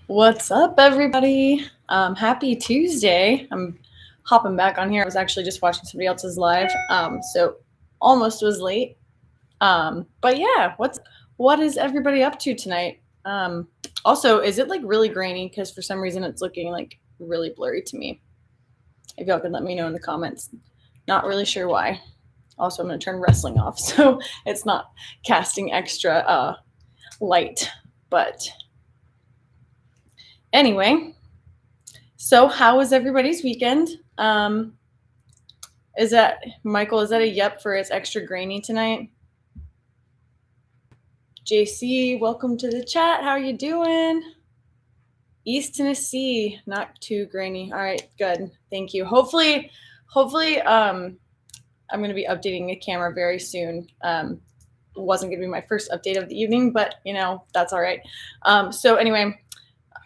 What's up, everybody? Happy Tuesday. I'm hopping back on here. I was actually just watching somebody else's live, so almost was late. But yeah, what is everybody up to tonight? Also, is it like really grainy? Because for some reason it's looking like really blurry to me. If y'all could let me know in the comments. Not really sure why. Also, I'm going to turn wrestling off so it's not casting extra light. But anyway, so how was everybody's weekend? Is that Michael? Is that a yep for it's extra grainy tonight? JC, welcome to the chat. How are you doing? East Tennessee, not too grainy. All right, good. Thank you. Hopefully, I'm going to be updating the camera very soon. Wasn't going to be my first update of the evening, but that's all right. So anyway,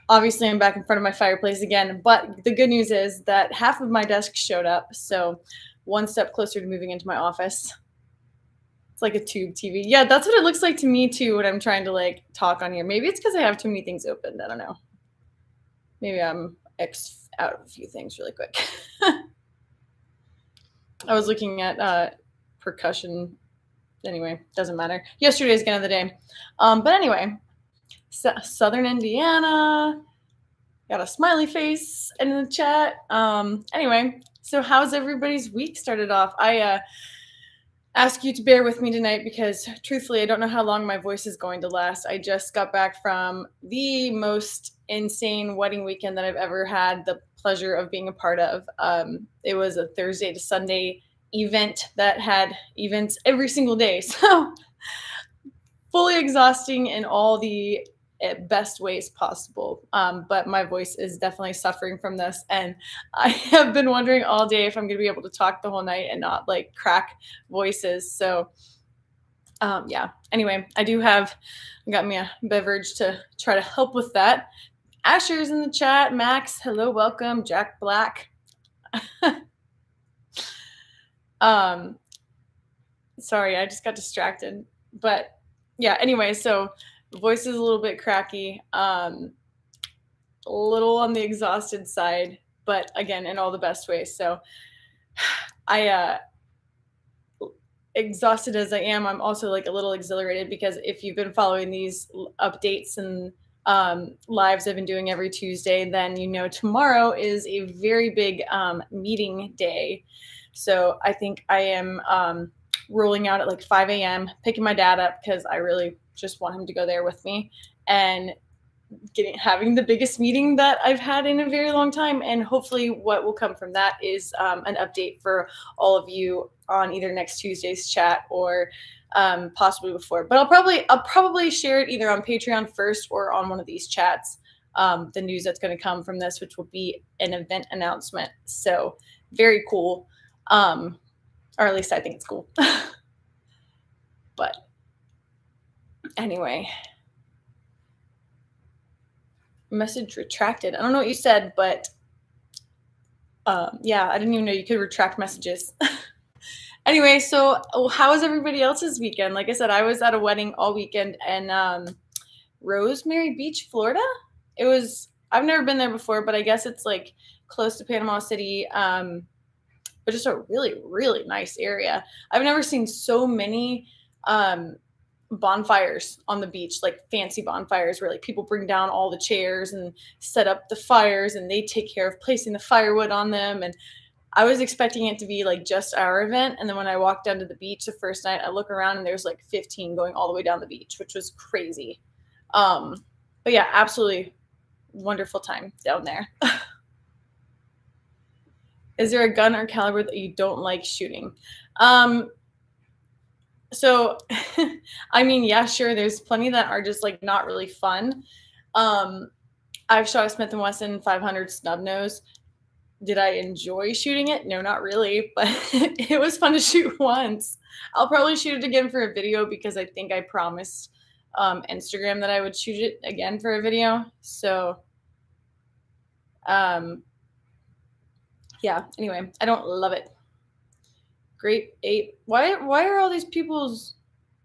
obviously I'm back in front of my fireplace again, but the good news is that half of my desk showed up, so one step closer to moving into my office. It's like a tube TV. Yeah, that's what it looks like to me too when I'm trying to like talk on here. Maybe it's because I have too many things opened. I don't know. Maybe I'm out of a few things really quick. I was looking at percussion. Anyway, doesn't matter. Yesterday's gun of the day. But anyway, Southern Indiana. Got a smiley face in the chat. Anyway, so how's everybody's week started off? I ask you to bear with me tonight because truthfully, I don't know how long my voice is going to last. I just got back from the most insane wedding weekend that I've ever had the pleasure of being a part of. It was a Thursday to Sunday event that had events every single day. So fully exhausting in all the best ways possible. But my voice is definitely suffering from this. And I have been wondering all day if I'm going to be able to talk the whole night and not like crack voices. So yeah, anyway, I got me a beverage to try to help with that. Asher's in the chat. Max, hello, welcome. Jack Black. Sorry, I just got distracted. But yeah, anyway, so the voice is a little bit cracky, a little on the exhausted side, but again, in all the best ways. So I, exhausted as I am, I'm also like a little exhilarated because if you've been following these updates and lives I've been doing every Tuesday, then tomorrow is a very big meeting day. So I think I am rolling out at like 5 a.m., picking my dad up because I really just want him to go there with me and having the biggest meeting that I've had in a very long time. And hopefully what will come from that is an update for all of you on either next Tuesday's chat or possibly before. But I'll probably share it either on Patreon first or on one of these chats, the news that's going to come from this, which will be an event announcement. So very cool. Or at least I think it's cool. But anyway, message retracted. I don't know what you said, but yeah, I didn't even know you could retract messages. Anyway, so how was everybody else's weekend? Like I said, I was at a wedding all weekend in Rosemary Beach, Florida. I've never been there before, but I guess it's like close to Panama City. But just a really, really nice area. I've never seen so many bonfires on the beach, like fancy bonfires where like people bring down all the chairs and set up the fires and they take care of placing the firewood on them. And I was expecting it to be like just our event. And then when I walked down to the beach the first night, I look around and there's like 15 going all the way down the beach, which was crazy. But yeah, absolutely wonderful time down there. Is there a gun or caliber that you don't like shooting? So, I mean, yeah, sure. There's plenty that are just like not really fun. I've shot a Smith & Wesson 500 snub nose. Did I enjoy shooting it? No, not really, but it was fun to shoot once. I'll probably shoot it again for a video because I think I promised Instagram that I would shoot it again for a video. So, yeah, anyway, I don't love it. Grape Ape. Why are all these people's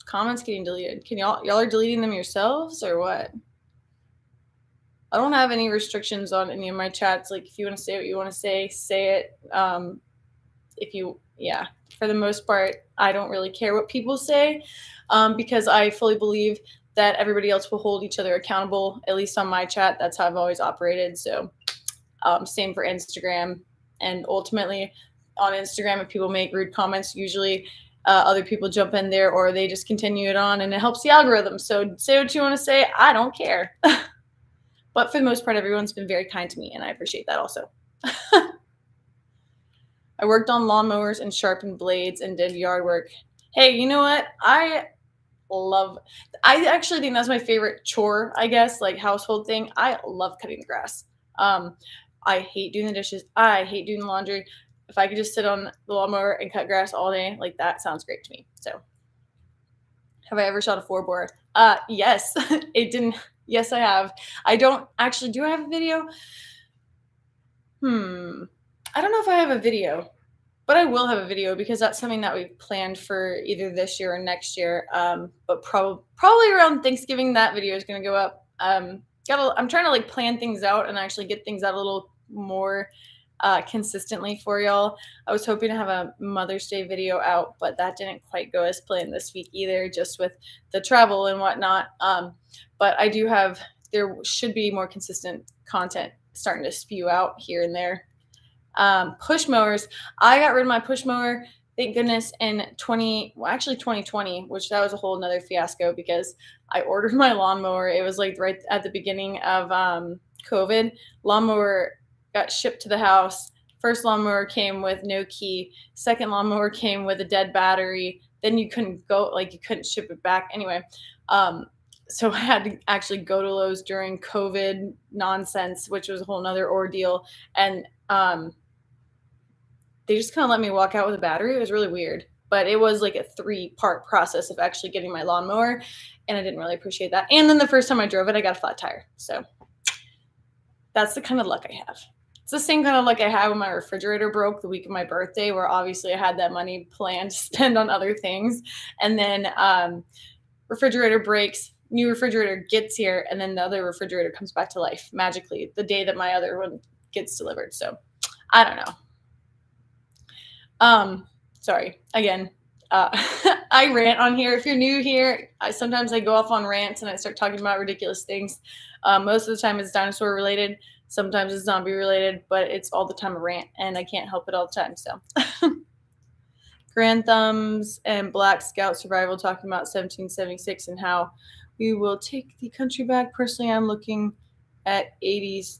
comments getting deleted? Can y'all are deleting them yourselves or what? I don't have any restrictions on any of my chats. Like, if you want to say what you want to say it. If you, yeah, for the most part, I don't really care what people say, because I fully believe that everybody else will hold each other accountable, at least on my chat. That's how I've always operated. So same for Instagram. And ultimately, on Instagram, if people make rude comments, usually other people jump in there, or they just continue it on, and it helps the algorithm. So say what you want to say. I don't care. But for the most part, everyone's been very kind to me, and I appreciate that also. I worked on lawnmowers and sharpened blades and did yard work. Hey, you know what? I actually think that's my favorite chore, I guess, like household thing. I love cutting the grass. Um, I hate doing the dishes. I hate doing the laundry. If I could just sit on the lawnmower and cut grass all day, like, that sounds great to me. So, have I ever shot a 4-bore? Yes. It didn't. Yes, I have. I don't actually. Do I have a video? I don't know if I have a video, but I will have a video, because that's something that we've planned for either this year or next year. But probably around Thanksgiving, that video is going to go up. I'm trying to like plan things out and actually get things out a little more consistently for y'all. I was hoping to have a Mother's Day video out, but that didn't quite go as planned this week either, just with the travel and whatnot. But I do have, there should be more consistent content starting to spew out here and there. Push mowers. I got rid of my push mower, thank goodness, in 2020, which that was a whole nother fiasco, because I ordered my lawnmower. It was like right at the beginning of COVID. Lawnmower got shipped to the house. First lawnmower came with no key. Second lawnmower came with a dead battery. Then you couldn't ship it back. Anyway, so I had to actually go to Lowe's during COVID nonsense, which was a whole nother ordeal. And they just kind of let me walk out with a battery. It was really weird, but it was like a 3-part process of actually getting my lawnmower, and I didn't really appreciate that. And then the first time I drove it, I got a flat tire. So that's the kind of luck I have. It's the same kind of luck I had when my refrigerator broke the week of my birthday, where obviously I had that money planned to spend on other things. And then refrigerator breaks, new refrigerator gets here, and then the other refrigerator comes back to life magically the day that my other one gets delivered. So I don't know. Sorry, again, I rant on here. If you're new here, sometimes I go off on rants and I start talking about ridiculous things. Most of the time it's dinosaur related. Sometimes it's zombie related, but it's all the time a rant, and I can't help it all the time. So Grand Thumbs and Black Scout Survival talking about 1776 and how we will take the country back. Personally, I'm looking at 80s.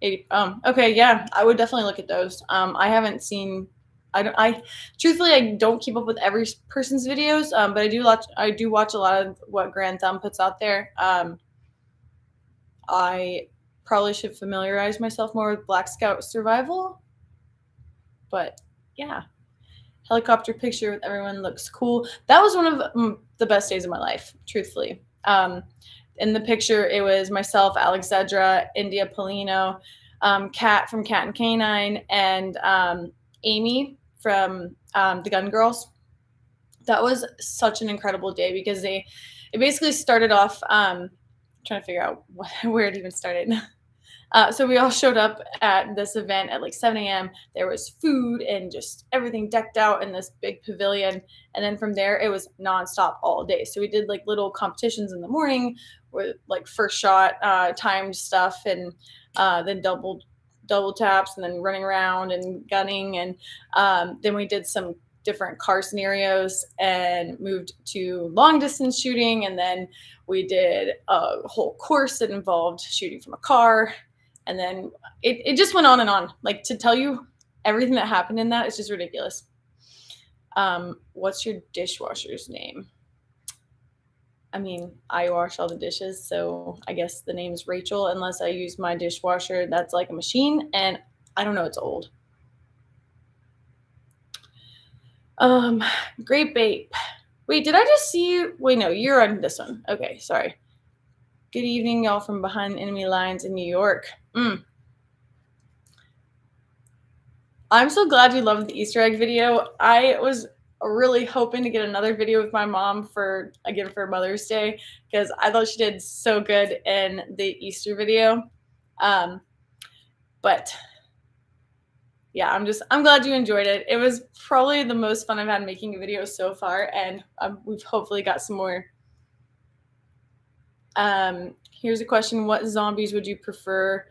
Okay, yeah, I would definitely look at those. I haven't seen. Truthfully, I don't keep up with every person's videos, but I do watch a lot of what Grand Thumb puts out there. I probably should familiarize myself more with Black Scout Survival, but yeah, helicopter picture with everyone looks cool. That was one of the best days of my life, truthfully. In the picture, it was myself, Alexandra, India Polino, Kat from Cat and Canine, and Amy from the Gun Girls. That was such an incredible day, because it basically started off trying to figure out where it even started. So we all showed up at this event at like 7 a.m. There was food and just everything decked out in this big pavilion. And then from there, it was nonstop all day. So we did like little competitions in the morning with like first shot timed stuff, and then double taps, and then running around and gunning. And then we did some different car scenarios and moved to long distance shooting. And then we did a whole course that involved shooting from a car. And then it just went on and on. Like, to tell you everything that happened in that is just ridiculous. What's your dishwasher's name? I mean, I wash all the dishes, so I guess the name's Rachel, unless I use my dishwasher that's like a machine, and I don't know, it's old. Great Bape. Wait, did I just see you? Wait, no, you're on this one. Okay, sorry. Good evening, y'all, from behind enemy lines in New York. I'm so glad you loved the Easter egg video. I was really hoping to get another video with my mom for Mother's Day, because I thought she did so good in the Easter video. But yeah, I'm glad you enjoyed it. It was probably the most fun I've had making a video so far, and we've hopefully got some more. Here's a question: what zombies would you prefer?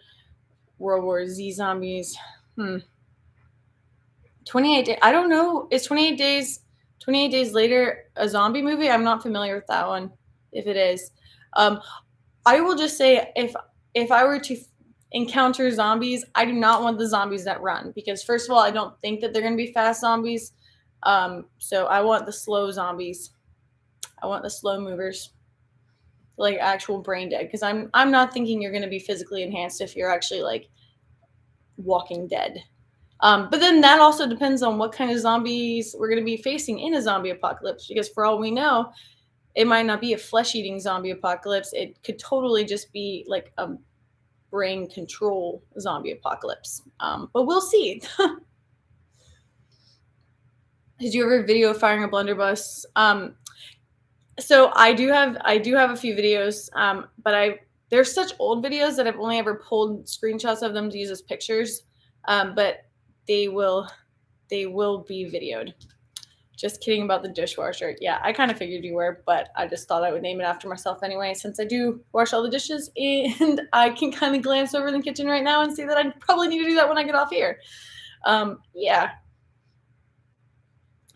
World War Z zombies? 28 days. I don't know. Is 28 days later a zombie movie? I'm not familiar with that one. If it is, I will just say if I were to encounter zombies, I do not want the zombies that run, because first of all, I don't think that they're going to be fast zombies. So I want the slow zombies. I want the slow movers, like actual brain dead, because I'm not thinking you're going to be physically enhanced if you're actually like Walking Dead. But then that also depends on what kind of zombies we're going to be facing in a zombie apocalypse, because for all we know, it might not be a flesh-eating zombie apocalypse. It could totally just be like a brain control zombie apocalypse. But we'll see. Did you ever video firing a blunderbuss? So I do have a few videos, but they're such old videos that I've only ever pulled screenshots of them to use as pictures. But they will be videoed. Just kidding about the dishwasher. Yeah, I kind of figured you were, but I just thought I would name it after myself anyway, since I do wash all the dishes, and I can kind of glance over in the kitchen right now and see that I probably need to do that when I get off here. Yeah.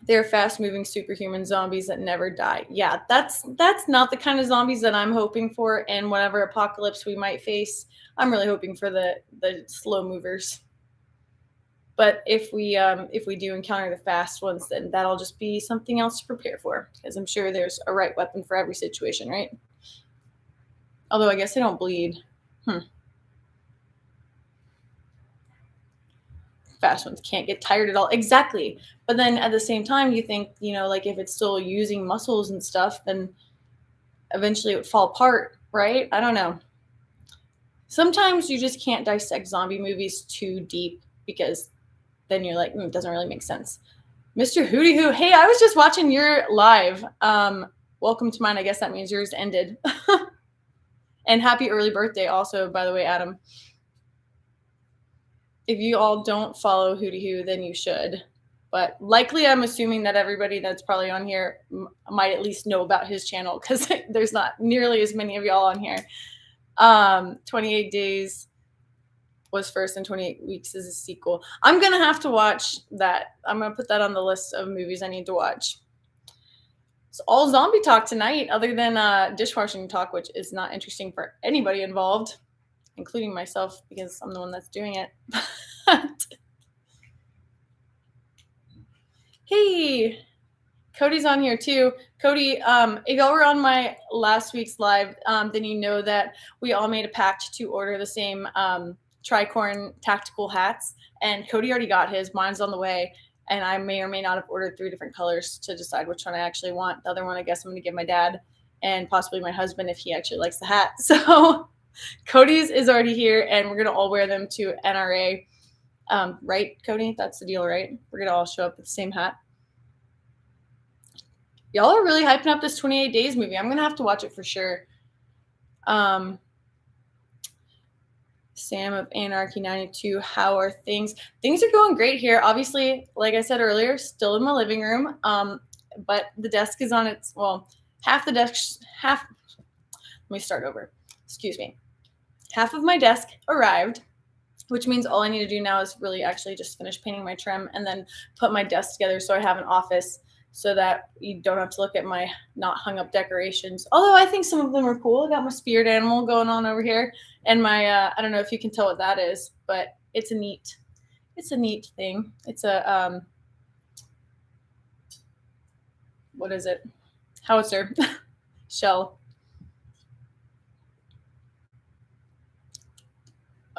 They're fast-moving superhuman zombies that never die. Yeah, that's not the kind of zombies that I'm hoping for, and whatever apocalypse we might face, I'm really hoping for the slow movers. But if we do encounter the fast ones, then that'll just be something else to prepare for, because I'm sure there's a right weapon for every situation, right? Although I guess they don't bleed. Fast ones can't get tired at all. Exactly. But then at the same time, you think, like if it's still using muscles and stuff, then eventually it would fall apart, right? I don't know. Sometimes you just can't dissect zombie movies too deep, because then you're like, it doesn't really make sense. Mr. Hootie Hoo, hey, I was just watching your live. Welcome to mine. I guess that means yours ended. And happy early birthday also, by the way, Adam. If you all don't follow Hootie Hoo, then you should. But likely, I'm assuming that everybody that's probably on here might at least know about his channel, because there's not nearly as many of y'all on here. 28 Days was first, and 28 Weeks is a sequel. I'm going to have to watch that. I'm going to put that on the list of movies I need to watch. It's all zombie talk tonight, other than dishwashing talk, which is not interesting for anybody involved, including myself, because I'm the one that's doing it. Hey, Cody's on here too. Cody, if y'all were on my last week's live, then you know that we all made a pact to order the same tricorn tactical hats, and Cody already got his. Mine's on the way, and I may or may not have ordered 3 different colors to decide which one I actually want. The other one, I guess I'm going to give my dad and possibly my husband if he actually likes the hat. So Cody's is already here, and we're going to all wear them to NRA. Right, Cody? That's the deal, right? We're going to all show up with the same hat. Y'all are really hyping up this 28 Days movie. I'm going to have to watch it for sure. Sam of Anarchy 92, how are things? Things are going great here. Obviously, like I said earlier, still in my living room. But the desk is on its, half the desk, let me start over. Excuse me. Half of my desk arrived, which means all I need to do now is really actually just finish painting my trim and then put my desk together so I have an office, so that you don't have to look at my not hung up decorations. Although I think some of them are cool. I got my spirit animal going on over here, and my I don't know if you can tell what that is, but it's a neat thing. It's a what is it? Howitzer shell.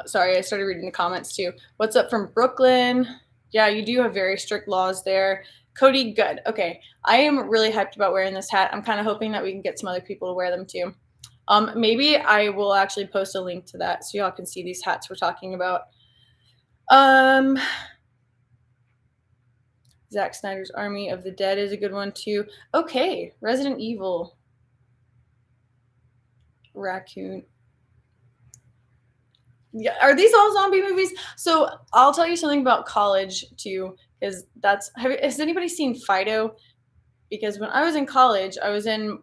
Sorry, I started reading the comments too. What's up from Brooklyn? Yeah, you do have very strict laws there. Cody, good. Okay, I am really hyped about wearing this hat. I'm kind of hoping that we can get some other people to wear them too. Maybe I will actually post a link to that so y'all can see these hats we're talking about. Zack Snyder's Army of the Dead is a good one too. Okay, Resident Evil. Raccoon. Yeah, are these all zombie movies? So I'll tell you something about college too, because has anybody seen Fido? Because when I was in college, I was in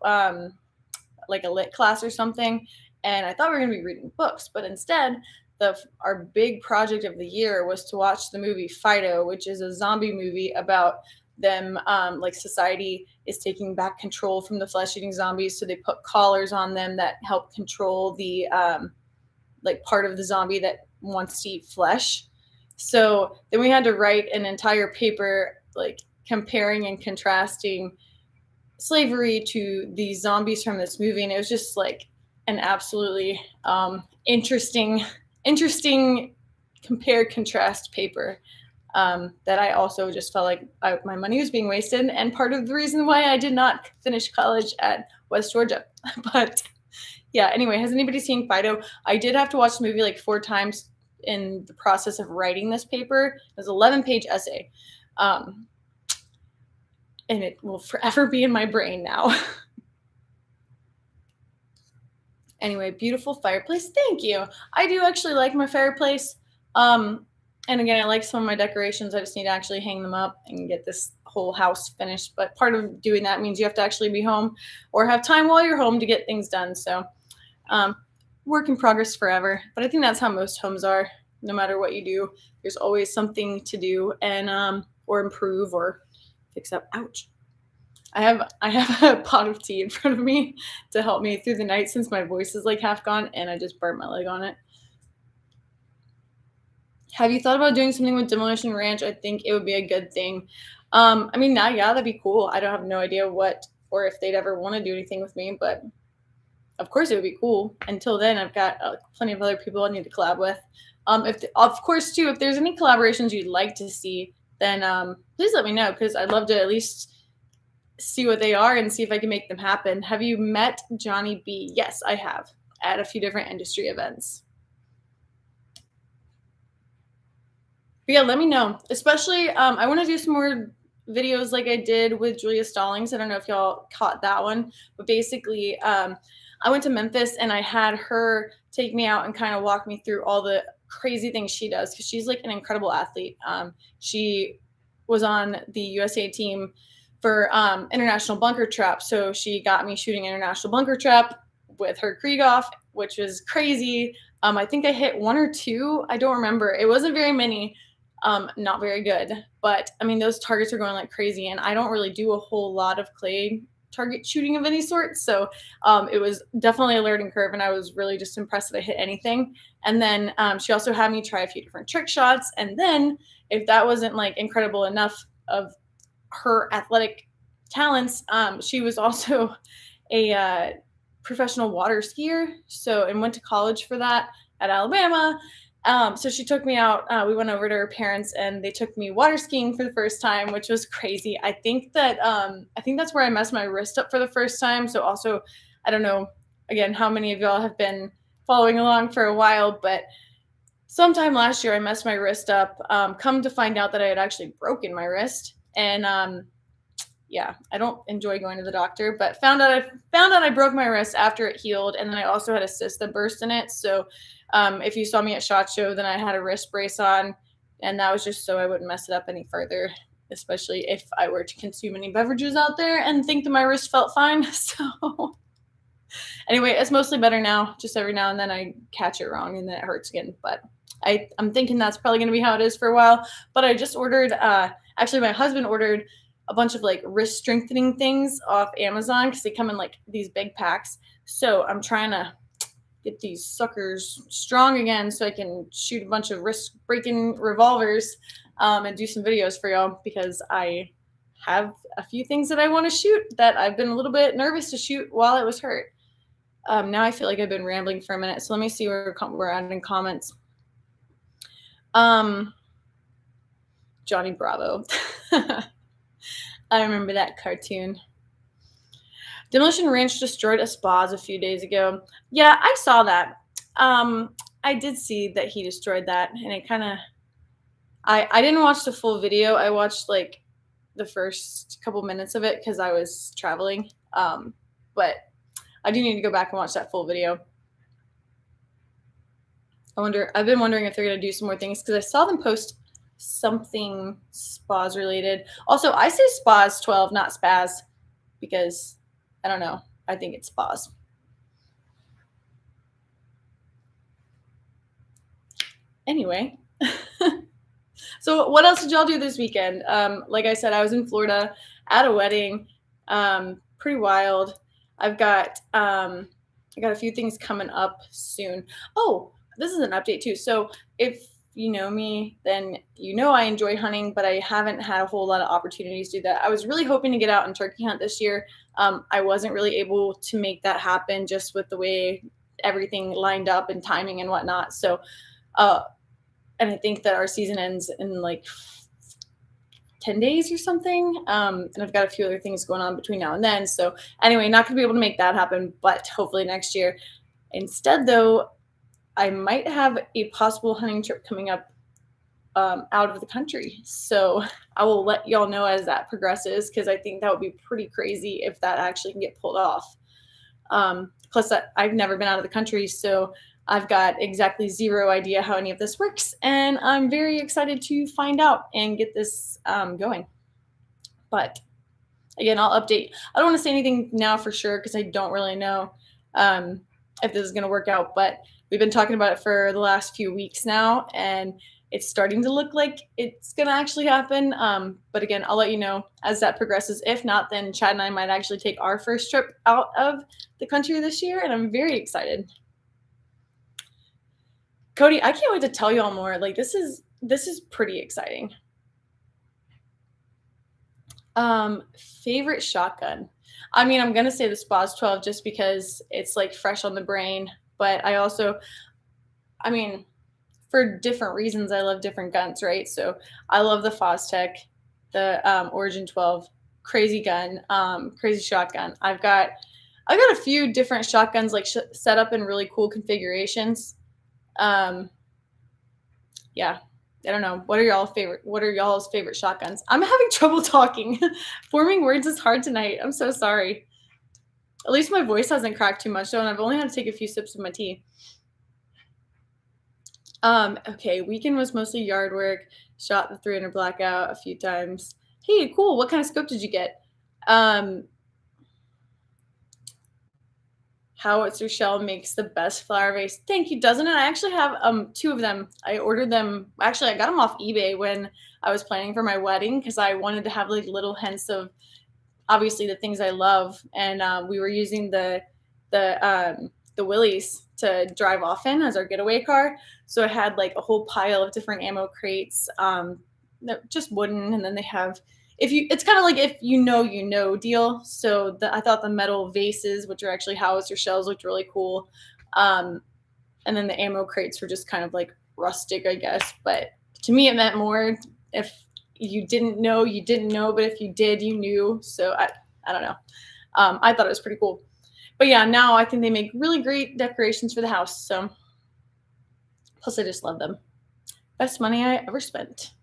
like a lit class or something, and I thought we were going to be reading books, but instead, our big project of the year was to watch the movie Fido, which is a zombie movie about them, like society is taking back control from the flesh-eating zombies, so they put collars on them that help control the like part of the zombie that wants to eat flesh. So then we had to write an entire paper like comparing and contrasting slavery to the zombies from this movie, and it was just like an absolutely interesting compare contrast paper that I also just felt like my money was being wasted, and part of the reason why I did not finish college at West Georgia. But yeah, anyway, has anybody seen Fido? I did have to watch the movie like 4 times in the process of writing this paper. It was an 11-page essay. Um, and it will forever be in my brain now. Anyway, beautiful fireplace. Thank you. I do actually like my fireplace. And again, I like some of my decorations. I just need to actually hang them up and get this whole house finished. But part of doing that means you have to actually be home or have time while you're home to get things done. So, work in progress forever. But I think that's how most homes are. No matter what you do, there's always something to do and or improve or fix up. Ouch. I have a pot of tea in front of me to help me through the night since my voice is like half gone and I just burnt my leg on it. Have you thought about doing something with Demolition Ranch? I think it would be a good thing. I mean, now, yeah, that'd be cool. I don't have no idea what or if they'd ever want to do anything with me, but of course it would be cool. Until then, I've got plenty of other people I need to collab with. Of course, too, if there's any collaborations you'd like to see, then please let me know because I'd love to at least see what they are and see if I can make them happen. Have you met Johnny B? Yes, I have at a few different industry events. But yeah, let me know. Especially, I want to do some more videos like I did with Julia Stallings. I don't know if y'all caught that one, but basically, I went to Memphis and I had her take me out and kind of walk me through all the crazy things she does because she's like an incredible athlete. She was on the USA team for international bunker trap, so she got me shooting international bunker trap with her Krieghoff, which was crazy. I think I hit 1 or 2. I don't remember. It wasn't very many. Not very good, but I mean, those targets are going like crazy, and I don't really do a whole lot of clay target shooting of any sort. So it was definitely a learning curve, and I was really just impressed that I hit anything. And then she also had me try a few different trick shots. And then if that wasn't like incredible enough of her athletic talents, she was also a professional water skier. So, and went to college for that at Alabama. So she took me out. We went over to her parents, and they took me water skiing for the first time, which was crazy. I think that's where I messed my wrist up for the first time. So also, I don't know again how many of y'all have been following along for a while, but sometime last year I messed my wrist up. Come to find out that I had actually broken my wrist, and yeah, I don't enjoy going to the doctor, but found out I broke my wrist after it healed, and then I also had a cyst that burst in it. So if you saw me at SHOT Show, then I had a wrist brace on, and that was just so I wouldn't mess it up any further, especially if I were to consume any beverages out there and think that my wrist felt fine. So anyway, it's mostly better now. Just every now and then I catch it wrong and then it hurts again. But I'm thinking that's probably going to be how it is for a while. But I just ordered, actually my husband ordered a bunch of like wrist strengthening things off Amazon because they come in like these big packs. So I'm trying to get these suckers strong again so I can shoot a bunch of wrist breaking revolvers and do some videos for y'all because I have a few things that I want to shoot that I've been a little bit nervous to shoot while I was hurt. Now I feel like I've been rambling for a minute, so let me see where we're at in comments. Johnny Bravo. I remember that cartoon. Demolition Ranch destroyed a spas a few days ago. Yeah, I saw that. I did see that he destroyed that, and it kind of. I didn't watch the full video. I watched like the first couple minutes of it because I was traveling. But I do need to go back and watch that full video. I've been wondering if they're going to do some more things because I saw them post something spas related. Also, I say spas 12, not spaz, because I don't know. I think it's spas. Anyway, so what else did y'all do this weekend? Like I said, I was in Florida at a wedding. Pretty wild. I got a few things coming up soon. Oh, this is an update too. So if you know me, then you know I enjoy hunting, but I haven't had a whole lot of opportunities to do that. I was really hoping to get out and turkey hunt this year. I wasn't really able to make that happen just with the way everything lined up and timing and whatnot. So uh, and I think that our season ends in like 10 days or something. And I've got a few other things going on between now and then. So, anyway, not going to be able to make that happen, but hopefully next year. Instead, though, I might have a possible hunting trip coming up out of the country. So, I will let y'all know as that progresses because I think that would be pretty crazy if that actually can get pulled off. Plus, I've never been out of the country, so I've got exactly zero idea how any of this works, and I'm very excited to find out and get this going. But again, I'll update. I don't want to say anything now for sure because I don't really know um, if this is going to work out. But we've been talking about it for the last few weeks now, and it's starting to look like it's going to actually happen. But again, I'll let you know as that progresses. If not, then Chad and I might actually take our first trip out of the country this year, and I'm very excited. Cody, I can't wait to tell you all more. Like this is pretty exciting. Favorite shotgun. I mean, I'm gonna say the Spas 12 just because it's like fresh on the brain, but I mean, for different reasons, I love different guns, right? So I love the Fostech, the Origin 12, crazy gun, crazy shotgun. I've got a few different shotguns like set up in really cool configurations. Um, yeah, I don't know. What are y'all's favorite shotguns? I'm having trouble talking. Forming words is hard tonight. I'm so sorry. At least my voice hasn't cracked too much though, and I've only had to take a few sips of my tea. Okay, weekend was mostly yard work. Shot the 300 blackout a few times. Hey, cool. What kind of scope did you get? Um, Howitzer shell makes the best flower vase. Thank you, doesn't it? I actually have two of them. I ordered them. Actually, I got them off eBay when I was planning for my wedding because I wanted to have like little hints of obviously the things I love, and we were using the Willys to drive off in as our getaway car. So it had like a whole pile of different ammo crates, just wooden, and then they have if you it's kind of like if you know deal. So I thought the metal vases, which are actually howitzer shells, looked really cool. Um, and then the ammo crates were just kind of like rustic, I guess. But to me, it meant more. If you didn't know, you didn't know, but if you did, you knew. So I don't know. I thought it was pretty cool. But yeah, now I think they make really great decorations for the house. So plus, I just love them. Best money I ever spent.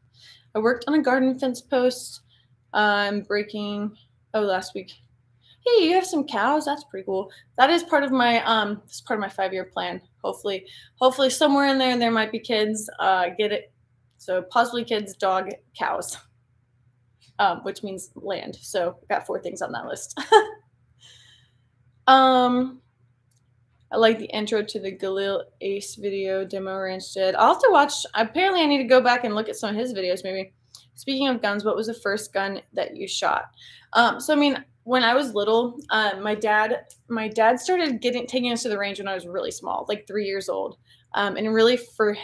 I worked on a garden fence post. I'm breaking. Oh, last week. Hey, you have some cows. That's pretty cool. That is part of my it's part of my 5-year plan. Hopefully somewhere in there might be kids. Get it. So possibly kids, dog, cows, which means land. So got 4 things on that list. I like the intro to the Galil Ace video demo Ranch did. I'll have to watch. Apparently, I need to go back and look at some of his videos. Maybe. Speaking of guns, what was the first gun that you shot? So I mean, when I was little, my dad started taking us to the range when I was really small, like 3 years old. And really for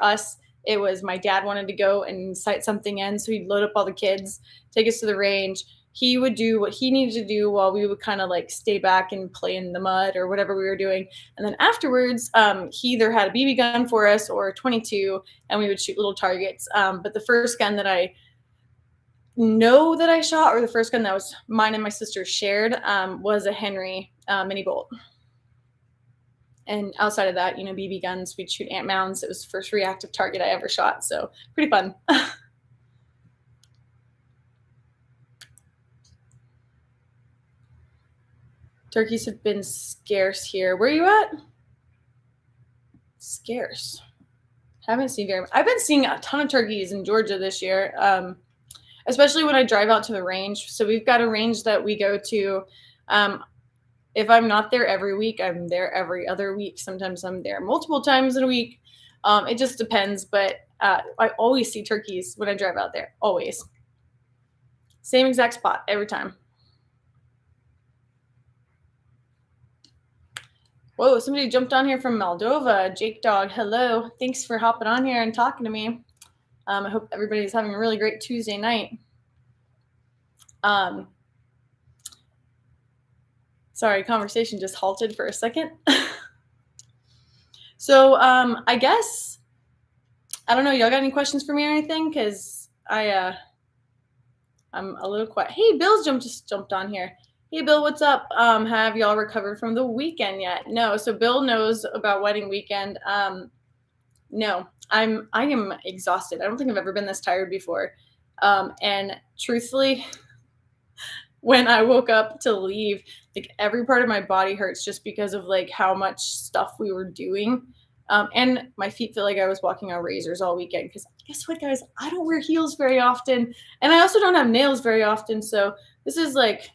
us, it was my dad wanted to go and sight something in, so he'd load up all the kids, take us to the range. He would do what he needed to do while we would kind of like stay back and play in the mud or whatever we were doing. And then afterwards, he either had a BB gun for us or a 22, and we would shoot little targets. But the first gun that I know that I shot, or the first gun that was mine and my sister shared, was a Henry mini bolt. And outside of that, BB guns, we'd shoot ant mounds. It was the first reactive target I ever shot, so pretty fun. Turkeys have been scarce here. Where are you at? Scarce. Haven't seen very much. I've been seeing a ton of turkeys in Georgia this year, especially when I drive out to the range. So we've got a range that we go to. If I'm not there every week, I'm there every other week. Sometimes I'm there multiple times in a week. It just depends, but I always see turkeys when I drive out there. Always. Same exact spot every time. Whoa, somebody jumped on here from Moldova. Jake Dog, hello. Thanks for hopping on here and talking to me. I hope everybody's having a really great Tuesday night. Sorry, conversation just halted for a second. So I guess, I don't know, y'all got any questions for me or anything? Because I'm a little quiet. Hey, Bill's just jumped on here. Hey, Bill, what's up? Have y'all recovered from the weekend yet? No. So Bill knows about wedding weekend. No, I am exhausted. I don't think I've ever been this tired before. And truthfully, when I woke up to leave, like every part of my body hurts just because of like how much stuff we were doing. And my feet feel like I was walking on razors all weekend because guess what, guys? I don't wear heels very often. And I also don't have nails very often. So this is like,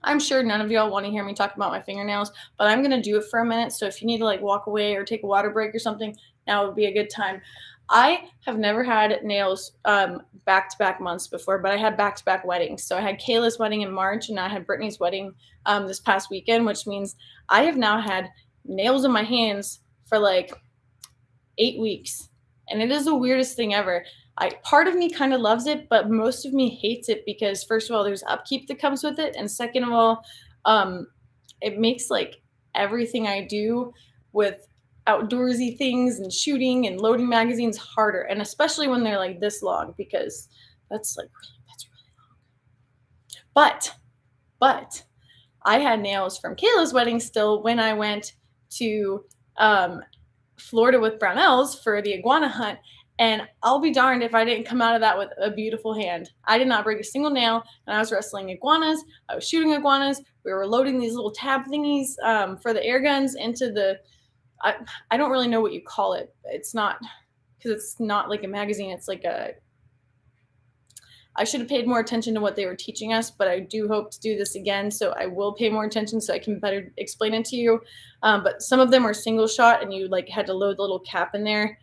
I'm sure none of y'all want to hear me talk about my fingernails, but I'm going to do it for a minute. So if you need to like walk away or take a water break or something, now would be a good time. I have never had nails back-to-back months before, but I had back-to-back weddings. So I had Kayla's wedding in March, and I had Brittany's wedding this past weekend, which means I have now had nails in my hands for like 8 weeks. And it is the weirdest thing ever. Part of me kind of loves it, but most of me hates it because first of all, there's upkeep that comes with it. And second of all, it makes like everything I do with outdoorsy things and shooting and loading magazines harder. And especially when they're like this long, because that's really long. But I had nails from Kayla's wedding still when I went to Florida with Brownells for the iguana hunt. And I'll be darned if I didn't come out of that with a beautiful hand. I did not break a single nail, and I was wrestling iguanas. I was shooting iguanas. We were loading these little tab thingies for the air guns into the, I don't really know what you call it. It's not, because it's not like a magazine. It's like I should have paid more attention to what they were teaching us, but I do hope to do this again. So I will pay more attention so I can better explain it to you. But some of them were single shot, and you like had to load the little cap in there.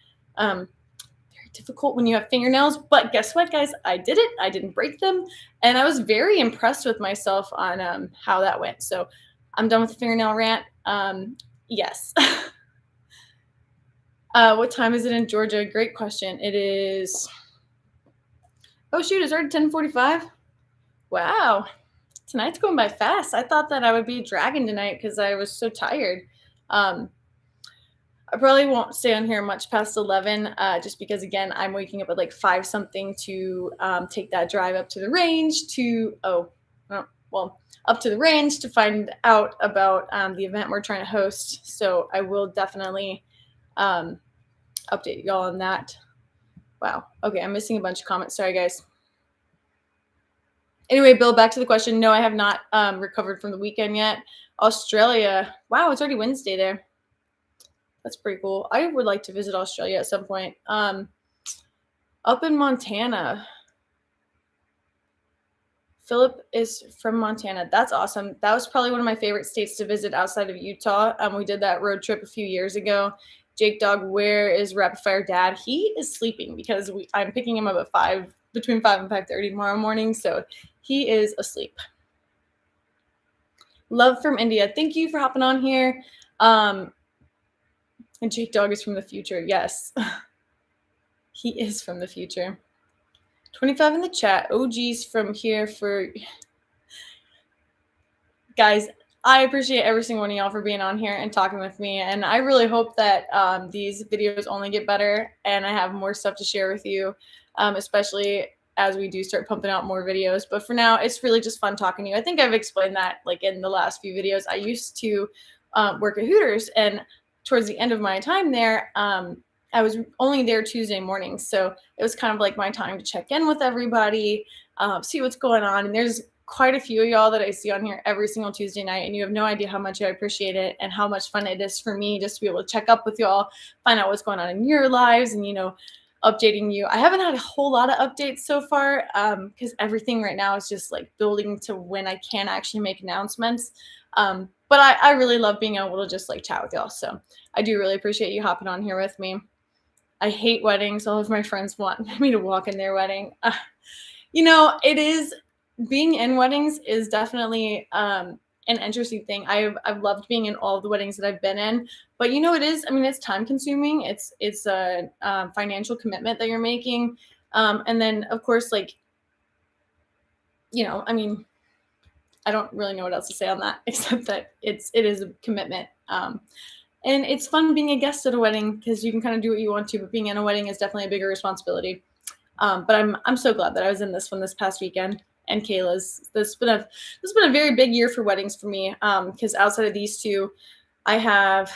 Difficult when you have fingernails, but guess what, guys? I did it. I didn't break them, and I was very impressed with myself on how that went. So I'm done with the fingernail rant. Yes. What time is it in Georgia? Great question. It is, oh shoot, it's already 10:45. Wow, tonight's going by fast. I thought that I would be dragging tonight because I was so tired. I probably won't stay on here much past 11, just because, again, I'm waking up at like 5 something to take that drive up to the range up to the range to find out about the event we're trying to host. So I will definitely update y'all on that. Wow. Okay, I'm missing a bunch of comments. Sorry, guys. Anyway, Bill, back to the question. No, I have not recovered from the weekend yet. Australia. Wow, it's already Wednesday there. That's pretty cool. I would like to visit Australia at some point. Up in Montana. Philip is from Montana. That's awesome. That was probably one of my favorite states to visit outside of Utah. We did that road trip a few years ago. Jake Dog, where is Rapid Fire Dad? He is sleeping because I'm picking him up at between 5 and 5:30 tomorrow morning. So he is asleep. Love from India. Thank you for hopping on here. And Jake Dog is from the future. Yes. He is from the future. 25 in the chat. OG's from here for... Guys, I appreciate every single one of y'all for being on here and talking with me. And I really hope that these videos only get better and I have more stuff to share with you, especially as we do start pumping out more videos. But for now, it's really just fun talking to you. I think I've explained that like in the last few videos. I used to work at Hooters, and towards the end of my time there, I was only there Tuesday mornings. So it was kind of like my time to check in with everybody, see what's going on. And there's quite a few of y'all that I see on here every single Tuesday night, and you have no idea how much I appreciate it and how much fun it is for me just to be able to check up with y'all, find out what's going on in your lives, and updating you. I haven't had a whole lot of updates so far because everything right now is just like building to when I can actually make announcements. But I really love being able to just like chat with y'all. So I do really appreciate you hopping on here with me. I hate weddings. All of my friends want me to walk in their wedding. It is, being in weddings is definitely an interesting thing. I've loved being in all of the weddings that I've been in, but it is, I mean, it's time consuming. It's a financial commitment that you're making. And then of course, like, I mean, I don't really know what else to say on that, except that it is a commitment. And it's fun being a guest at a wedding because you can kind of do what you want to, but being in a wedding is definitely a bigger responsibility. But I'm so glad that I was in this one this past weekend, and Kayla's. This has been a very big year for weddings for me. Because outside of these two, I have,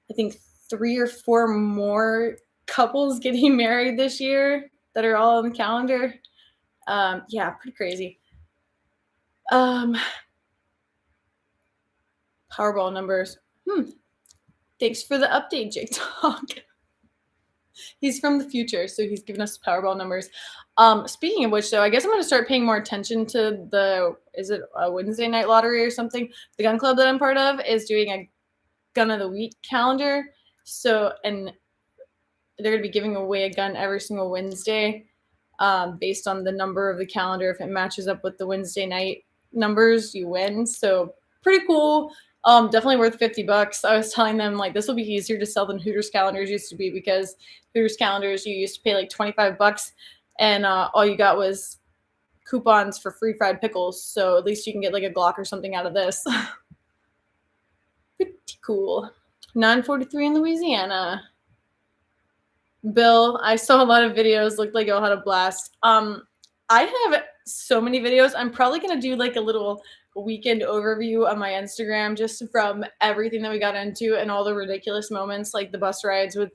I think, 3 or 4 more couples getting married this year that are all on the calendar. Yeah, pretty crazy. Powerball numbers. Thanks for the update, Jake Talk. He's from the future, so he's giving us Powerball numbers. Speaking of which, though, I guess I'm going to start paying more attention to is it a Wednesday night lottery or something? The gun club that I'm part of is doing a gun of the week calendar. So, and they're going to be giving away a gun every single Wednesday based on the number of the calendar. If it matches up with the Wednesday night numbers, you win. So pretty cool. Definitely worth $50. I was telling them, like, this will be easier to sell than Hooters calendars used to be, because Hooters calendars, you used to pay like $25 and all you got was coupons for free fried pickles. So at least you can get like a Glock or something out of this. Pretty cool. 9:43 in Louisiana. Bill, I saw a lot of videos. Looked like y'all had a blast. I have so many videos. I'm probably going to do like a little weekend overview on my Instagram, just from everything that we got into and all the ridiculous moments, like the bus rides with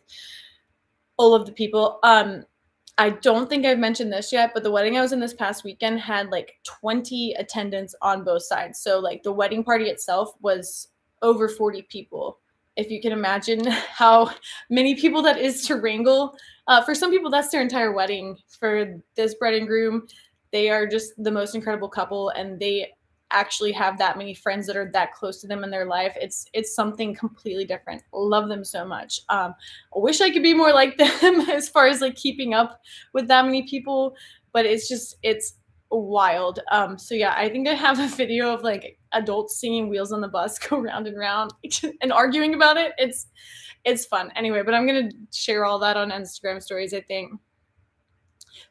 all of the people. I don't think I've mentioned this yet, but the wedding I was in this past weekend had like 20 attendants on both sides. So like the wedding party itself was over 40 people. If you can imagine how many people that is to wrangle. For some people, that's their entire wedding. For this bride and groom, they are just the most incredible couple, and they actually have that many friends that are that close to them in their life. It's something completely different. Love them so much. I wish I could be more like them as far as like keeping up with that many people, but it's wild. So yeah, I think I have a video of like adults singing Wheels on the Bus go round and round and arguing about it. It's fun. Anyway, but I'm going to share all that on Instagram stories, I think.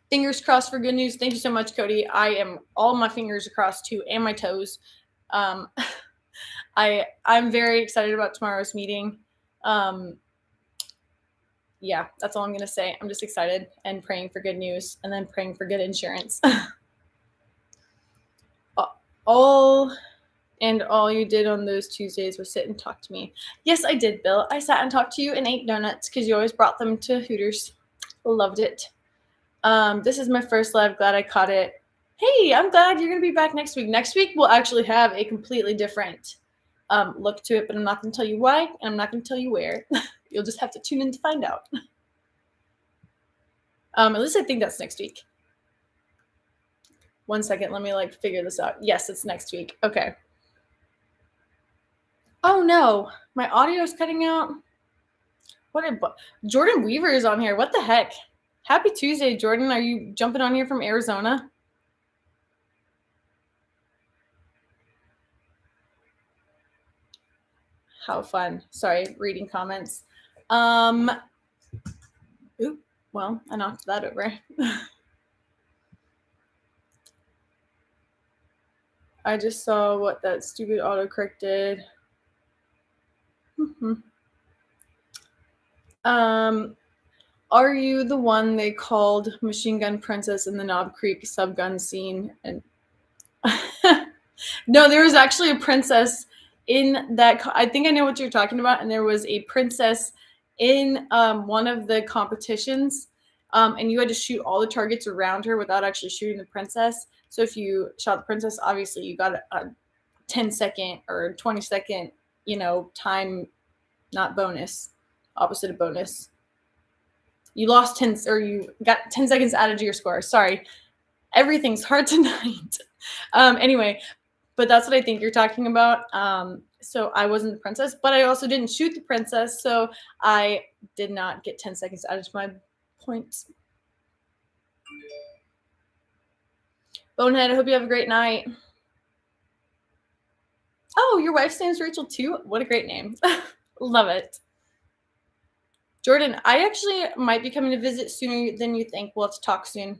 Fingers crossed for good news. Thank you so much, Cody. I am all my fingers across too, and my toes. I'm very excited about tomorrow's meeting. Yeah, that's all I'm going to say. I'm just excited and praying for good news, and then praying for good insurance. all you did on those Tuesdays was sit and talk to me. Yes, I did, Bill. I sat and talked to you and ate donuts because you always brought them to Hooters. Loved it. This is my first live. Glad I caught it. Hey, I'm glad you're going to be back next week. Next week, we'll actually have a completely different look to it, but I'm not going to tell you why, and I'm not going to tell you where. You'll just have to tune in to find out. At least I think that's next week. 1 second. Let me figure this out. Yes, it's next week. Okay. Oh no, my audio is cutting out. Jordan Weaver is on here. What the heck? Happy Tuesday, Jordan. Are you jumping on here from Arizona? How fun. Sorry, reading comments. Oop, well, I knocked that over. I just saw what that stupid autocorrect did. Are you the one they called Machine Gun Princess in the Knob Creek Subgun scene? And no, there was actually a princess in that. I think I know what you're talking about. And there was a princess in one of the competitions, and you had to shoot all the targets around her without actually shooting the princess. So if you shot the princess, obviously you got a 10-second or 20-second, time, not bonus, opposite of bonus. You lost 10, or you got 10 seconds added to your score. Sorry. Everything's hard tonight. Anyway, but that's what I think you're talking about. So I wasn't the princess, but I also didn't shoot the princess, so I did not get 10 seconds added to my points. Bonehead, I hope you have a great night. Oh, your wife's name's Rachel too? What a great name. Love it. Jordan, I actually might be coming to visit sooner than you think. We'll have to talk soon.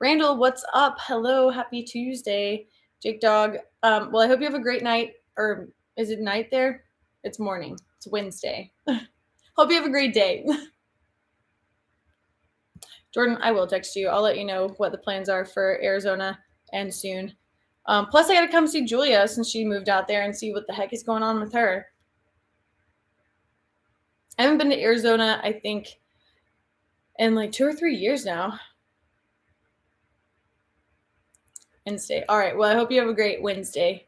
Randall, what's up? Hello, happy Tuesday. Jake Dog, well, I hope you have a great night. Or is it night there? It's morning. It's Wednesday. Hope you have a great day. Jordan, I will text you. I'll let you know what the plans are for Arizona and soon. Plus, I got to come see Julia since she moved out there and see what the heck is going on with her. I haven't been to Arizona, I think, in like 2 or 3 years now. Wednesday. All right. Well, I hope you have a great Wednesday.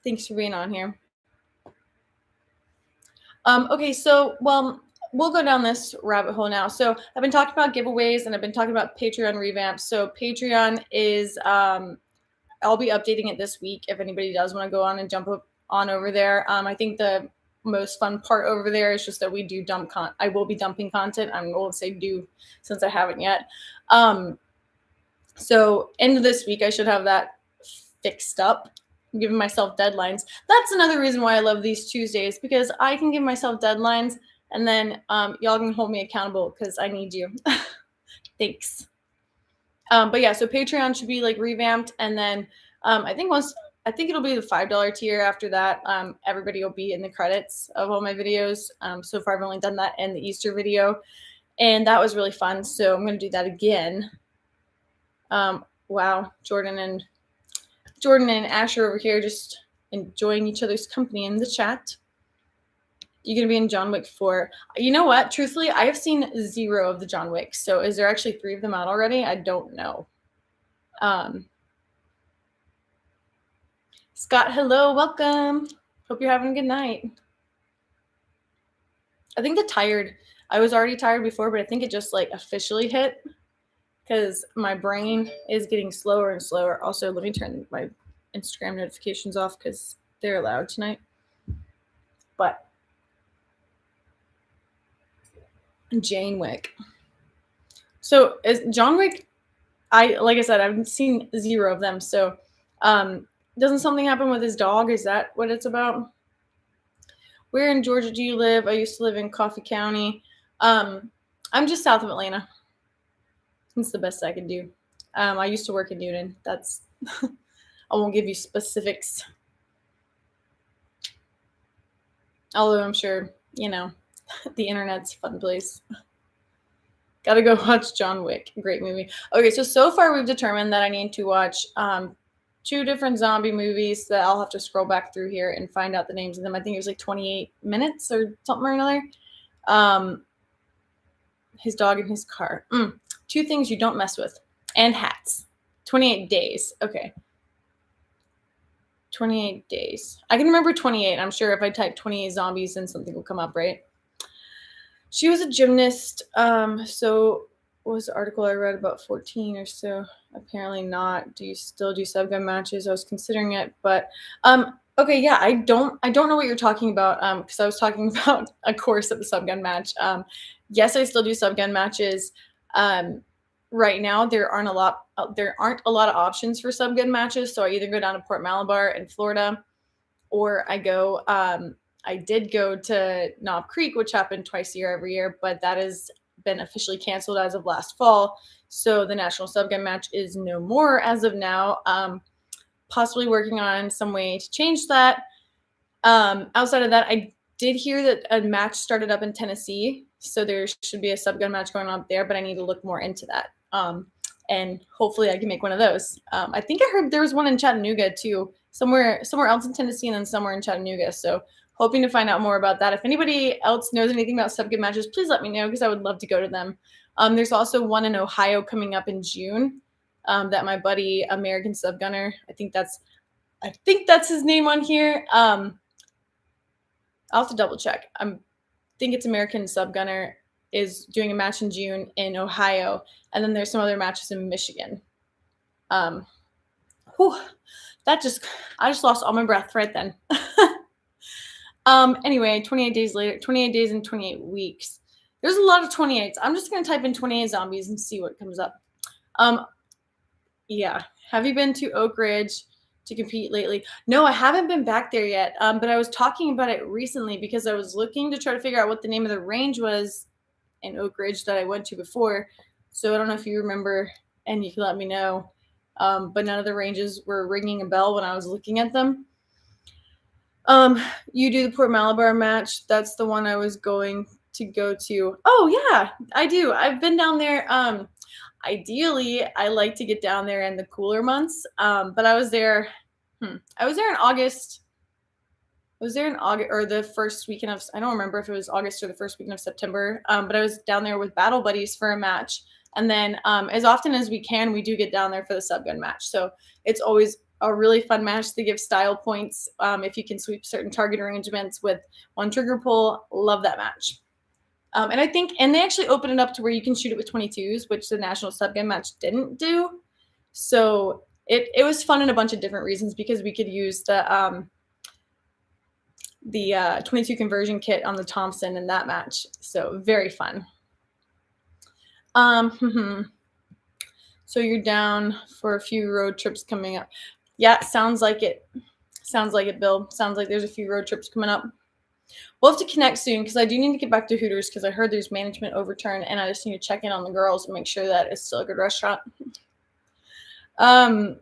Thanks for being on here. Okay, so, well, we'll go down this rabbit hole now. So I've been talking about giveaways and I've been talking about Patreon revamp. So Patreon is, I'll be updating it this week if anybody does want to go on and jump on over there. I think the most fun part over there is just that we do I will be dumping content. I won't say do since I haven't yet. So end of this week, I should have that fixed up. I'm giving myself deadlines. That's another reason why I love these Tuesdays, because I can give myself deadlines and then y'all can hold me accountable because I need you. Thanks. But yeah, so Patreon should be like revamped. And then I think it'll be the $5 tier after that. Everybody will be in the credits of all my videos. So far, I've only done that in the Easter video. And that was really fun. So I'm going to do that again. Wow, Jordan and Asher over here just enjoying each other's company in the chat. You're going to be in John Wick 4. You know what? Truthfully, I have seen 0 of the John Wicks. So is there actually 3 of them out already? I don't know. Scott, hello. Welcome. Hope you're having a good night. I think I was already tired before, but I think it just like officially hit because my brain is getting slower and slower. Also, let me turn my Instagram notifications off because they're loud tonight. But Jane Wick. So is John Wick, like I said, I've seen 0 of them. So doesn't something happen with his dog? Is that what it's about? Where in Georgia do you live? I used to live in Coffee County. I'm just south of Atlanta. That's the best I can do. I used to work in Newton. That's I won't give you specifics. Although I'm sure, the internet's a fun place. Gotta go watch John Wick. Great movie. Okay, so far we've determined that I need to watch 2 different zombie movies that I'll have to scroll back through here and find out the names of them. I think it was like 28 minutes or something or another. His dog and his car. 2 things you don't mess with. And hats. 28 days. Okay. 28 days. I can remember 28. I'm sure if I type 28 zombies, then something will come up, right? She was a gymnast. So what was the article I read about 14 or so? Apparently not. Do you still do Subgun matches? I was considering it, but okay, yeah, I don't know what you're talking about. Because I was talking about a course at the Subgun match. Yes, I still do Subgun matches. Right now there aren't a lot of options for Subgun matches, so I either go down to Port Malabar in Florida, or I did go to Knob Creek, which happened twice a year every year, but that has been officially canceled as of last fall. So the National Subgun match is no more as of now. Possibly working on some way to change that. Outside of that, I did hear that a match started up in Tennessee. So there should be a Subgun match going on up there, but I need to look more into that. And hopefully I can make one of those. I think I heard there was one in Chattanooga too, somewhere else in Tennessee and then somewhere in Chattanooga. So hoping to find out more about that. If anybody else knows anything about Subgun matches, please let me know because I would love to go to them. There's also one in Ohio coming up in June. that my buddy American Subgunner, I think that's his name on here. I'll have to double check. Think it's American Subgunner is doing a match in June in Ohio, and then there's some other matches in Michigan. Whew, I just lost all my breath right then. Anyway, 28 days later, 28 days and 28 weeks. There's a lot of 28s. I'm just gonna type in 28 zombies and see what comes up. Yeah. Have you been to Oak Ridge to compete lately? No, I haven't been back there yet. But I was talking about it recently because I was looking to try to figure out what the name of the range was in Oak Ridge that I went to before. So I don't know if you remember, and you can let me know. But none of the ranges were ringing a bell when I was looking at them. You do the Port Malabar match. That's the one I was going to go to. Oh yeah, I do. I've been down there. Ideally, I like to get down there in the cooler months. But I was there. I was there in August. I was there in August or the first weekend of. I don't remember if it was August or the first weekend of September. But I was down there with Battle Buddies for a match, and then as often as we can, we do get down there for the Subgun match. So it's always a really fun match to give style points if you can sweep certain target arrangements with one trigger pull. Love that match. And they actually opened it up to where you can shoot it with 22s, which the national subgun match didn't do. So it was fun in a bunch of different reasons because we could use the 22 conversion kit on the Thompson in that match. So very fun. So you're down for a few road trips coming up. Yeah, sounds like it. Sounds like it, Bill. Sounds like there's a few road trips coming up. We'll have to connect soon because I do need to get back to Hooters because I heard there's management overturn and I just need to check in on the girls and make sure that it's still a good restaurant. Also,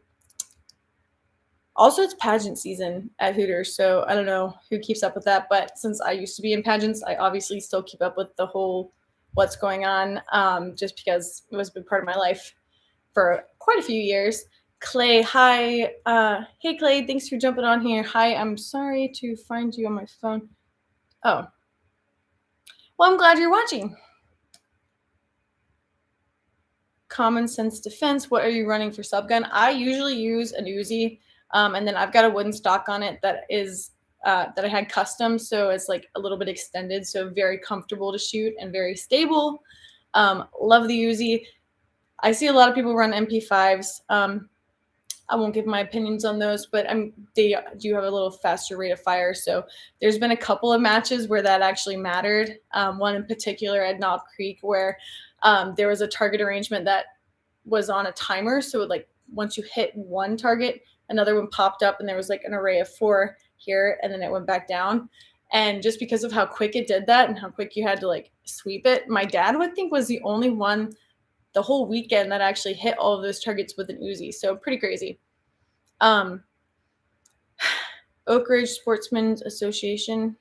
it's pageant season at Hooters, so I don't know who keeps up with that. But since I used to be in pageants, I obviously still keep up with the whole what's going on just because it was a big part of my life for quite a few years. Clay, hi. Hey, Clay, thanks for jumping on here. Hi, I'm sorry to find you on my phone. Oh. Well, I'm glad you're watching. Common sense defense. What are you running for subgun? I usually use an Uzi, and then I've got a wooden stock on it that is that I had custom, so it's like a little bit extended, so very comfortable to shoot and very stable. Love the Uzi. I see a lot of people run MP5s. I won't give my opinions on those, but they do have a little faster rate of fire. So there's been a couple of matches where that actually mattered. One in particular at Knob Creek where there was a target arrangement that was on a timer. So like once you hit one target, another one popped up and there was like an array of 4 here and then it went back down. And just because of how quick it did that and how quick you had to like sweep it, my dad would think was the only one the whole weekend that actually hit all of those targets with an Uzi. So pretty crazy. Oak Ridge Sportsmen's Association.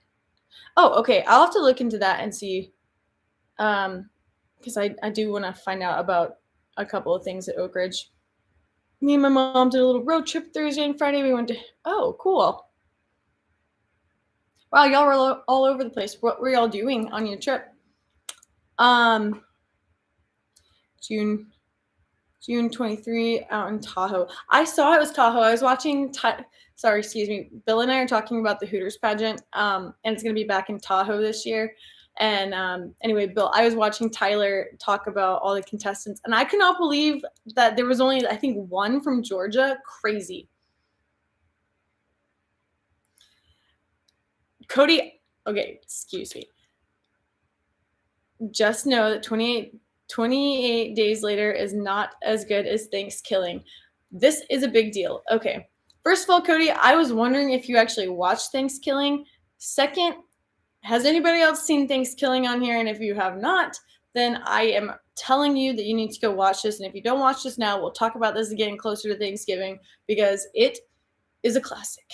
Oh, okay. I'll have to look into that and see. Because I do want to find out about a couple of things at Oak Ridge. Me and my mom did a little road trip Thursday and Friday. We went to, oh, cool. Wow, y'all were all over the place. What were y'all doing on your trip? June 23 out in Tahoe. I saw it was Tahoe. I was watching, Bill and I are talking about the Hooters pageant, and it's going to be back in Tahoe this year. And anyway, Bill, I was watching Tyler talk about all the contestants, and I could not believe that there was only, I think, one from Georgia. Crazy. Cody, okay, excuse me. Just know that 28 days later is not as good as Thanksgiving. This is a big deal. Okay. First of all, Cody, I was wondering if you actually watched Thanksgiving. Second, has anybody else seen Thanksgiving on here? And if you have not, then I am telling you that you need to go watch this. And if you don't watch this now, we'll talk about this again closer to Thanksgiving because it is a classic.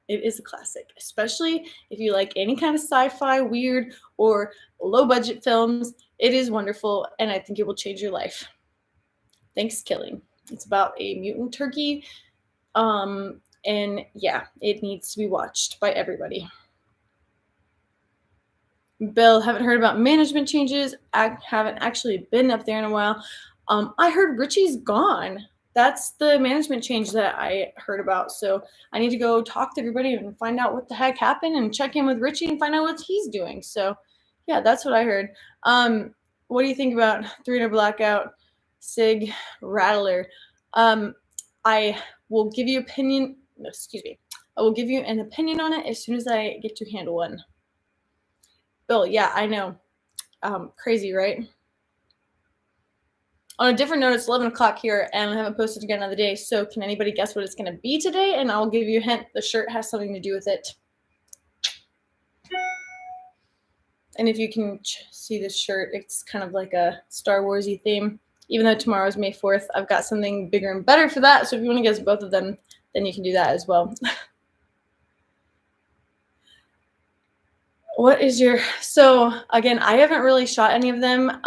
It is a classic, especially if you like any kind of sci-fi, weird, or low-budget films. It is wonderful, and I think it will change your life. Thanksgiving. It's about a mutant turkey, and yeah, it needs to be watched by everybody. Bill, haven't heard about management changes. I haven't actually been up there in a while. I heard Richie's gone. That's the management change that I heard about. So I need to go talk to everybody and find out what the heck happened and check in with Richie and find out what he's doing. So yeah, that's what I heard. What do you think about 300 Blackout, Sig, Rattler? I will give you opinion. No, excuse me. I will give you an opinion on it as soon as I get to handle one. Bill, yeah, I know. Crazy, right? On a different note, it's 11 o'clock here, and I haven't posted again another day. So can anybody guess what it's going to be today? And I'll give you a hint. The shirt has something to do with it. And if you can see this shirt, it's kind of like a Star Wars-y theme. Even though tomorrow's May 4th, I've got something bigger and better for that. So if you want to guess both of them, then you can do that as well. What is your... So, again, I haven't really shot any of them.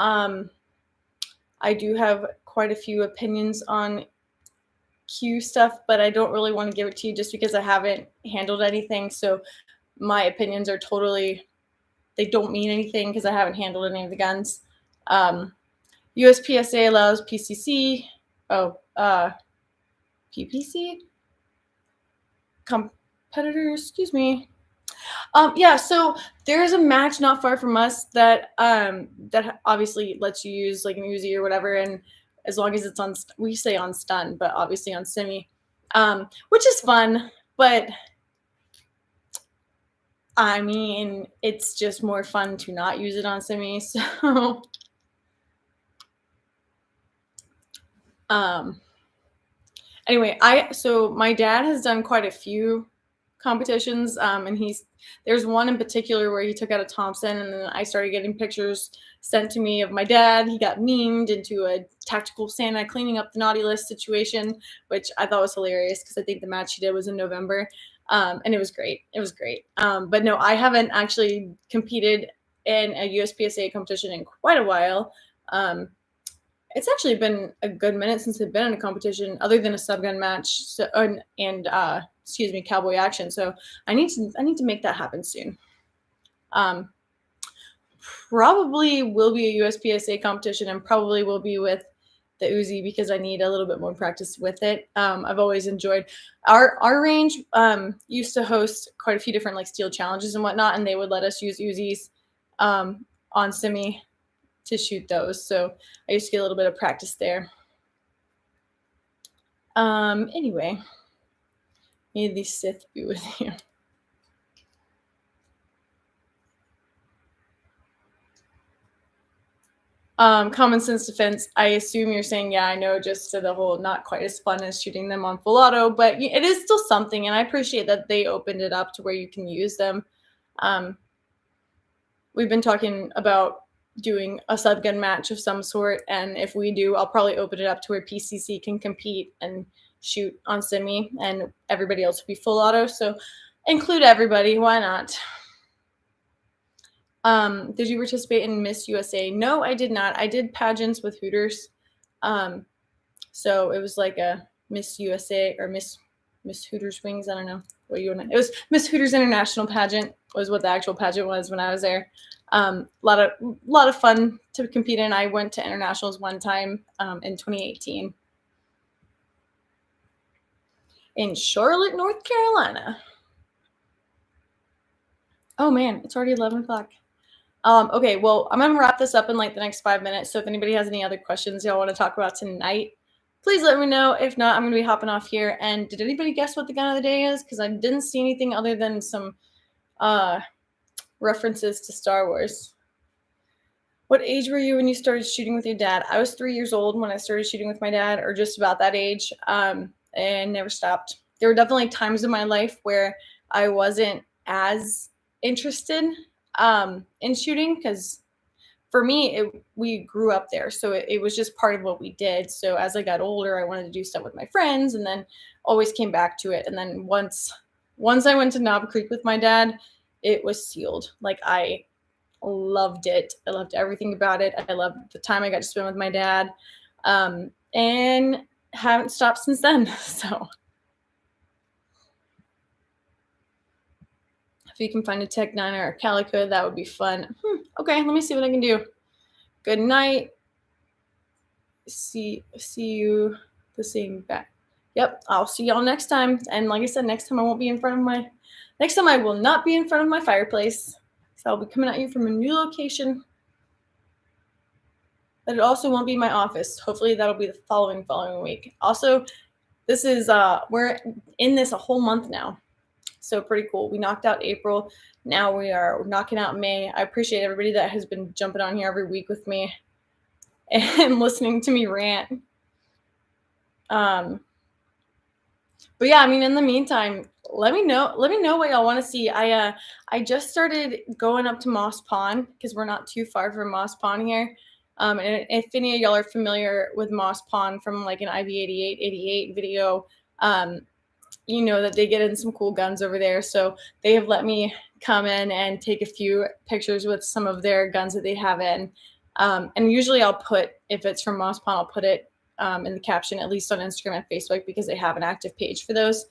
I do have quite a few opinions on Q stuff, but I don't really want to give it to you just because I haven't handled anything. So my opinions are totally... They don't mean anything because I haven't handled any of the guns. USPSA allows PCC. PPC? Competitors, excuse me. Yeah, so there's a match not far from us that that obviously lets you use like an Uzi or whatever, and as long as it's on, we say on stun, but obviously on semi, which is fun, but I mean, it's just more fun to not use it on semi, so anyway, so my dad has done quite a few competitions, and there's one in particular where he took out a Thompson, and then I started getting pictures sent to me of my dad. He got memed into a tactical Santa cleaning up the naughty list situation, which I thought was hilarious because I think the match he did was in November, and it was great. It was great. But no, I haven't actually competed in a USPSA competition in quite a while. It's actually been a good minute since I've been in a competition other than a Subgun match, so, excuse me, Cowboy Action. So I need to make that happen soon. Probably will be a USPSA competition and probably will be with the Uzi because I need a little bit more practice with it. I've always enjoyed our range used to host quite a few different like steel challenges and whatnot, and they would let us use Uzis on semi to shoot those. So I used to get a little bit of practice there. Anyway, may the Sith be with you. Common sense defense. I assume you're saying, yeah, I know, just to the whole not quite as fun as shooting them on full auto, but it is still something, and I appreciate that they opened it up to where you can use them. We've been talking about doing a subgun match of some sort, and if we do, I'll probably open it up to where PCC can compete and shoot on semi, and everybody else will be full auto. So include everybody. Why not? Did you participate in Miss USA? No, I did not. I did pageants with Hooters. So it was like a Miss USA or Miss Hooters Wings. I don't know what you want. It was Miss Hooters International Pageant was what the actual pageant was when I was there. A lot of fun to compete in. I went to internationals one time in 2018 in Charlotte, North Carolina. Oh man, it's already 11 o'clock. Okay, well, I'm going to wrap this up in like the next 5 minutes. So if anybody has any other questions y'all want to talk about tonight, please let me know. If not, I'm going to be hopping off here. And did anybody guess what the gun of the day is? Because I didn't see anything other than some references to Star Wars. What age were you when you started shooting with your dad? I was 3 years old when I started shooting with my dad, or just about that age, and never stopped. There were definitely times in my life where I wasn't as interested in shooting, because for me, we grew up there, so it was just part of what we did. So as I got older, I wanted to do stuff with my friends, and then always came back to it. And then once I went to Knob Creek with my dad, it was sealed. Like, I loved it. I loved everything about it. I loved the time I got to spend with my dad, and haven't stopped since then. So if you can find a Tech 9 or a Calico, that would be fun. Okay, let me see what I can do. Good night. you the same back. Yep, I'll see y'all next time. And like I said, next time I will not be in front of my fireplace. So I'll be coming at you from a new location. But it also won't be my office. Hopefully that'll be the following week. Also, this is we're in this a whole month now. So pretty cool. We knocked out April. Now we are knocking out May. I appreciate everybody that has been jumping on here every week with me and listening to me rant. But yeah, I mean, in the meantime, let me know what y'all want to see. I just started going up to Moss Pond because we're not too far from Moss Pond here. And if any of y'all are familiar with Moss Pond from like an IV88 video, you know that they get in some cool guns over there. So they have let me come in and take a few pictures with some of their guns that they have in. And usually I'll put, if it's from Moss Pond, I'll put it in the caption, at least on Instagram and Facebook, because they have an active page for those.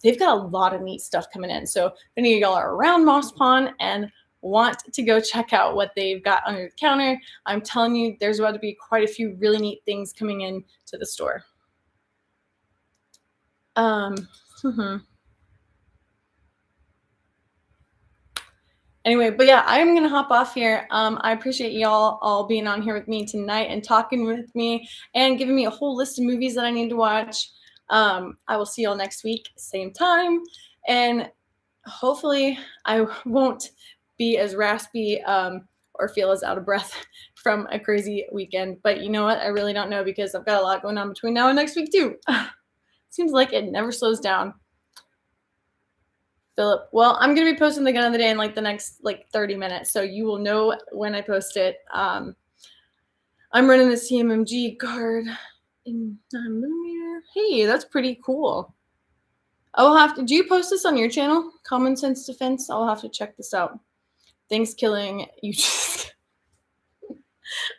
They've got a lot of neat stuff coming in. So if any of y'all are around Moss Pond and want to go check out what they've got under the counter, I'm telling you, there's about to be quite a few really neat things coming in to the store. Anyway, but yeah, I'm going to hop off here. I appreciate y'all all being on here with me tonight and talking with me and giving me a whole list of movies that I need to watch. I will see y'all next week, same time. And hopefully I won't be as raspy or feel as out of breath from a crazy weekend. But you know what? I really don't know because I've got a lot going on between now and next week too. Seems like it never slows down. Philip, well, I'm gonna be posting the gun of the day in like the next 30 minutes, so you will know when I post it. I'm running the CMMG guard in 9mm. Hey, that's pretty cool. I'll have to. Do you post this on your channel, Common Sense Defense? I'll have to check this out. Thanks, killing you. Just.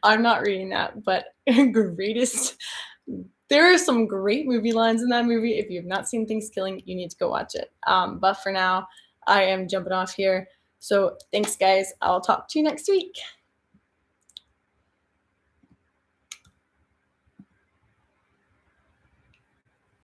I'm not reading that, but greatest. There are some great movie lines in that movie. If you have not seen Things Killing, you need to go watch it. But for now, I am jumping off here. So thanks, guys. I'll talk to you next week.